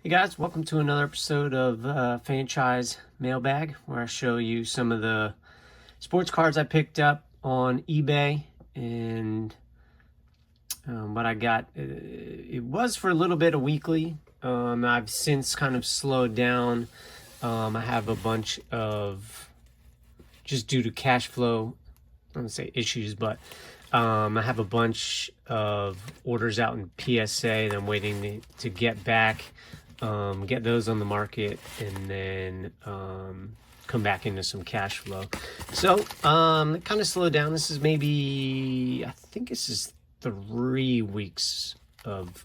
Hey guys, welcome to another episode of Franchise Mailbag, where I show you some of the sports cards I picked up on eBay and what I got. It was for a little bit a weekly. I've since kind of slowed down. I have a bunch of, just due to cash flow, I don't say issues, but I have a bunch of orders out in PSA that I'm waiting to get back. Get those on the market, and then come back into some cash flow. So kind of slowed down. This is maybe, I think this is 3 weeks of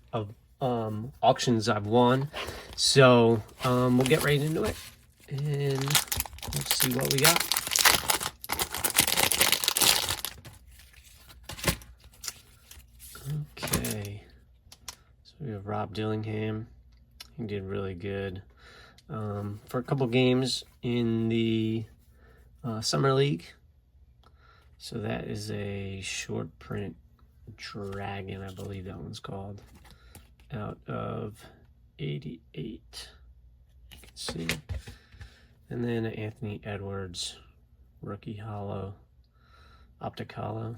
auctions I've won. So we'll get right into it, and let's see what we got. Okay, so we have Rob Dillingham. He did really good for a couple games in the Summer League. So that is a short print Dragon, I believe that one's called, out of 88. You can see. And then Anthony Edwards, rookie hollow, optic hollow.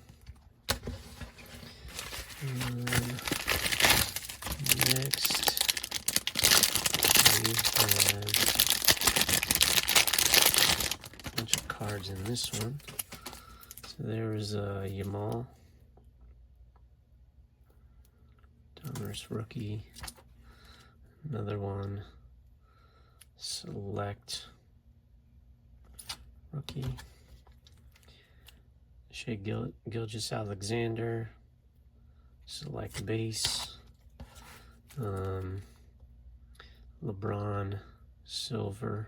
Next, we have a bunch of cards in this one. So there is a Yamal, Donruss rookie, another one, select rookie, Shea Gilgeous-Alexander, select base, LeBron silver,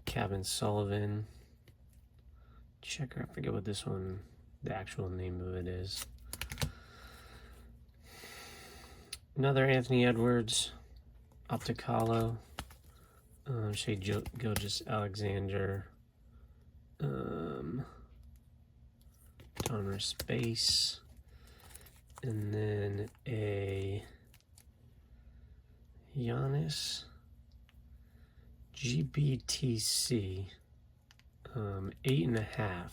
Kevin Sullivan checker. I forget what this one, the actual name of it is. Another Anthony Edwards, optic hollow, Shea Gilgeous-Alexander, Donruss base, and then a Giannis GBTC 8.5.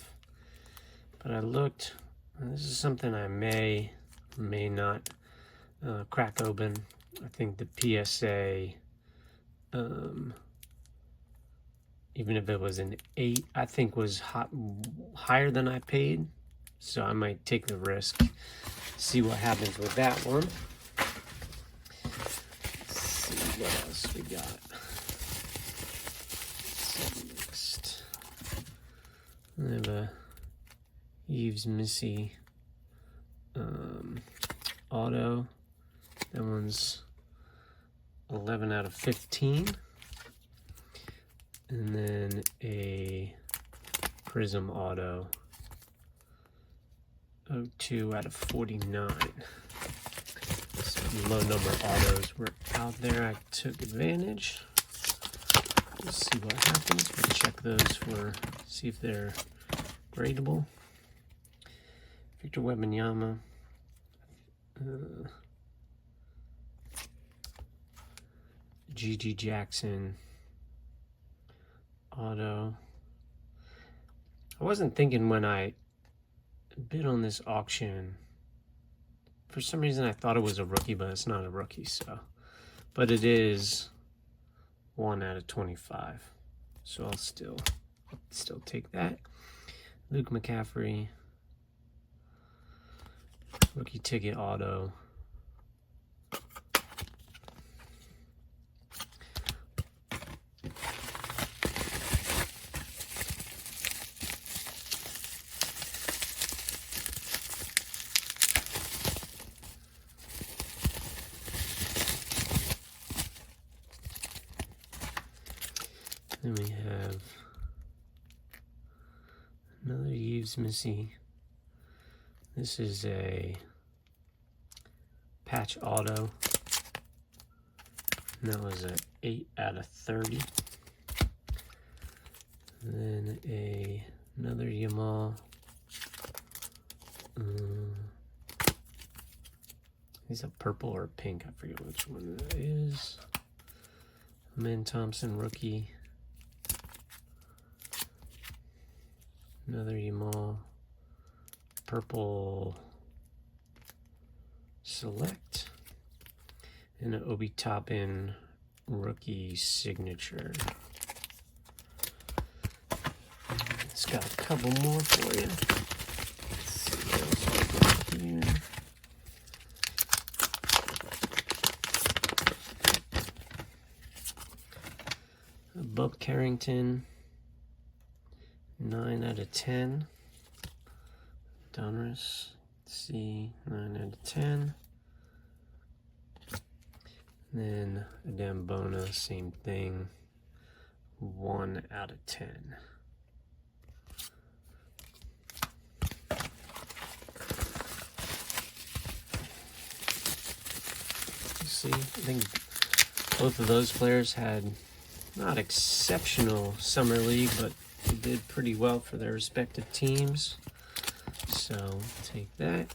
But I looked, this is something I may not crack open. I think the PSA, even if it was an 8, I think was higher than I paid. So I might take the risk, see what happens with that one. Let's see what else we got. Next, I have a Yves Missy auto. That one's 11 out of 15. And then a Prism auto, 02 out of 49. Some low number autos were out there. I took advantage. Let's see what happens. We'll check those for, see if they're gradable. Victor Wembanyama, G.G. Jackson auto. I wasn't thinking when I bid on this auction. For some reason I thought it was a rookie, but it's not a rookie, so. But it is 1 out of 25. So I'll still take that. Luke McCaffrey, rookie ticket auto. Then we have another Yves Missy. This is a patch auto. And that was an 8 out of 30. And then another Yamal. He's a purple or pink. I forget which one that is. Min Thompson rookie. Another Yamal. Purple select. And an Obi Toppin rookie signature. It's got a couple more for you. Let's see what else we got here. Bob Carrington, 9 out of 10. Donruss, let's see, 9 out of 10. Then Adambona, same thing, 1 out of 10. See, I think both of those players had not exceptional summer league, but they did pretty well for their respective teams. So take that.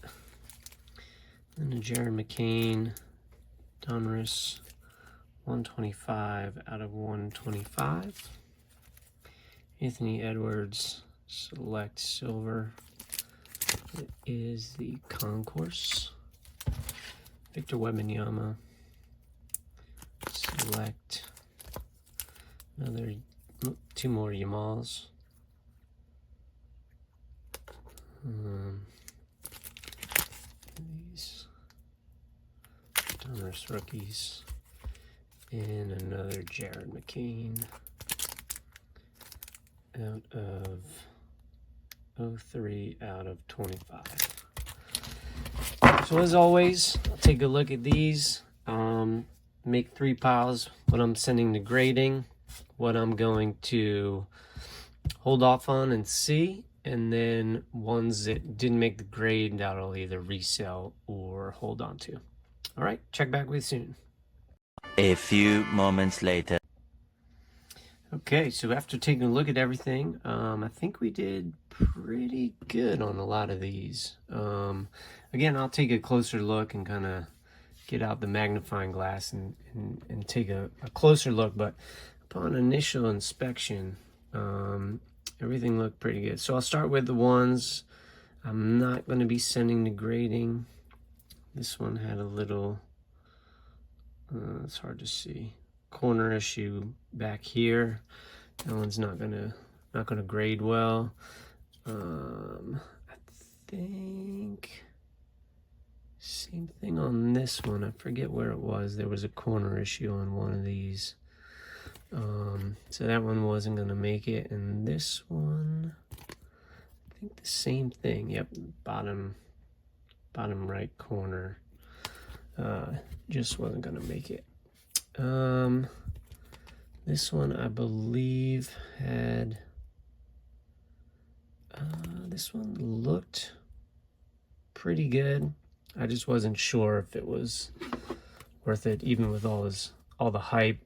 And a Jared McCain, Donruss, 125 out of 125. Anthony Edwards, select silver. It is the concourse. Victor Wembanyama, select. Another 2 more Yamals. These Donruss rookies. And another Jared McCain out of 03 out of 25. So as always, I'll take a look at these. Make 3 piles. What I'm sending to grading, what I'm going to hold off on and see, and then ones that didn't make the grade that I'll either resell or hold on to. All right, check back with you soon. A few moments later. Okay, so after taking a look at everything, I think we did pretty good on a lot of these. Again, I'll take a closer look and kind of get out the magnifying glass and take a closer look, but upon initial inspection, everything looked pretty good. So I'll start with the ones I'm not going to be sending to grading. This one had a little, it's hard to see, corner issue back here. That one's not gonna grade well. I think same thing on this one. I forget where it was. There was a corner issue on one of these. So that one wasn't gonna make it, and this one, I think the same thing. Yep, bottom right corner. Just wasn't gonna make it. This one I believe had, this one looked pretty good. I just wasn't sure if it was worth it, even with all the hype,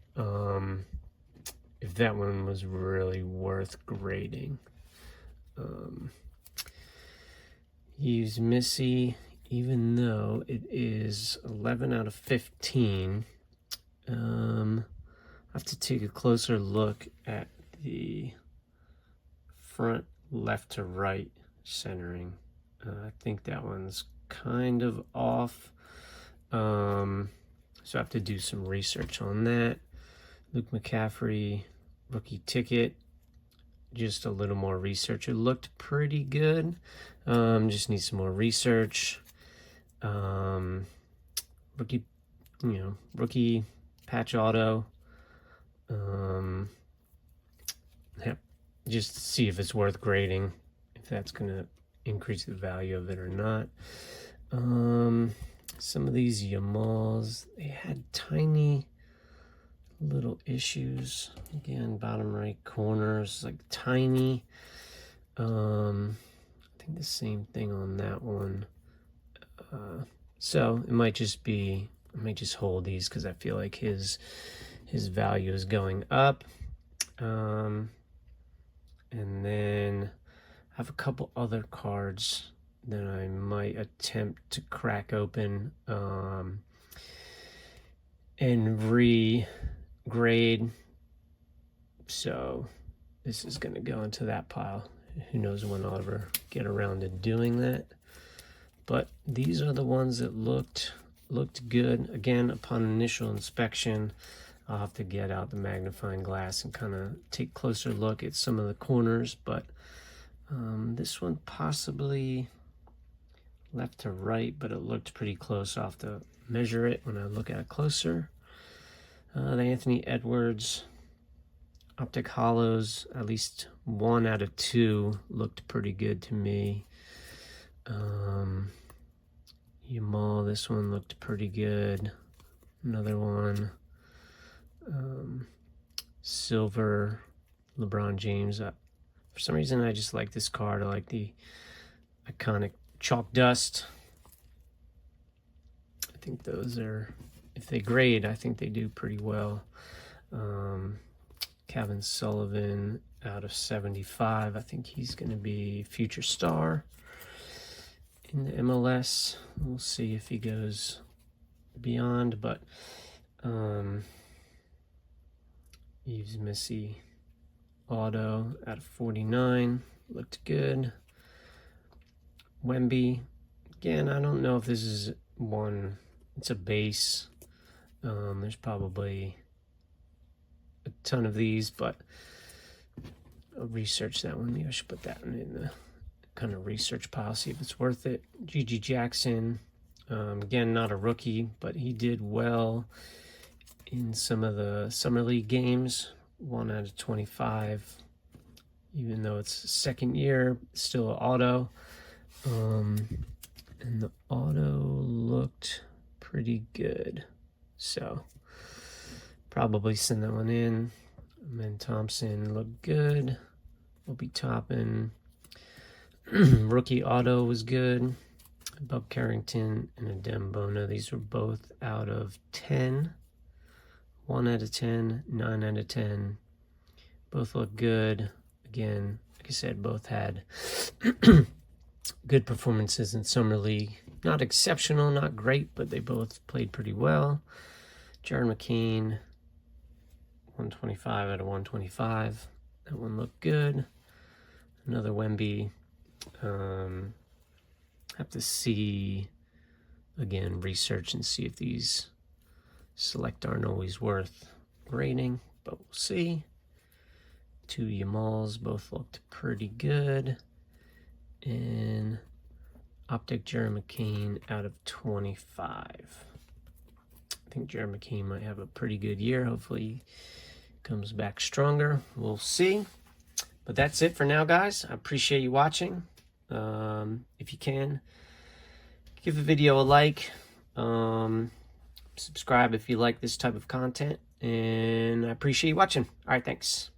if that one was really worth grading. Use Missy, even though it is 11 out of 15. I have to take a closer look at the front left to right centering. I think that one's kind of off. So I have to do some research on that. Luke McCaffrey, rookie ticket. Just a little more research. It looked pretty good. Just need some more research. Rookie patch auto. Yep. Just to see if it's worth grading, if that's gonna increase the value of it or not. Some of these Yamals, they had tiny little issues. Again, bottom right corners, like tiny. I think the same thing on that one. So it might just be, I might just hold these because I feel like his value is going up. And then I have a couple other cards that I might attempt to crack open and regrade. So this is going to go into that pile. Who knows when I'll ever get around to doing that. But these are the ones that looked good. Again, upon initial inspection, I'll have to get out the magnifying glass and kind of take a closer look at some of the corners. But this one possibly left to right, but it looked pretty close. I'll have to measure it when I look at it closer. The Anthony Edwards Optic Hollows, at least 1 out of 2 looked pretty good to me. Yamal, this one looked pretty good. Another one. Silver, LeBron James. For some reason, I just like this card. I like the iconic chalk dust. I think those are, if they grade, I think they do pretty well. Kevin Sullivan out of 75. I think he's going to be future star in the MLS. We'll see if he goes beyond, but Yves Missy auto out of 49 looked good. Wemby, again, I don't know if this is one, it's a base. There's probably a ton of these, but I'll research that one. Maybe I should put that one in the kind of research pile, see if it's worth it. Gigi Jackson, again, not a rookie, but he did well in some of the Summer League games. 1 out of 25, even though it's second year, still an auto. And the auto looked pretty good, so probably send that one in. And then Thompson looked good. We'll be topping. Rookie auto was good. Bob Carrington and Adem Bona. These were both out of 10. 1 out of 10, 9 out of 10. Both look good. Again, like I said, both had good performances in Summer League. Not exceptional, not great, but they both played pretty well. Jared McCain, 125 out of 125. That one looked good. Another Wemby. Have to see, again, research and see if these select aren't always worth grading, but we'll see. 2 Yamals, both looked pretty good. And Optic Jared McCain out of 25. I think Jared McCain might have a pretty good year. Hopefully he comes back stronger. We'll see. But that's it for now, guys. I appreciate you watching. If you can, give the video a like. Subscribe if you like this type of content. And I appreciate you watching. All right, thanks.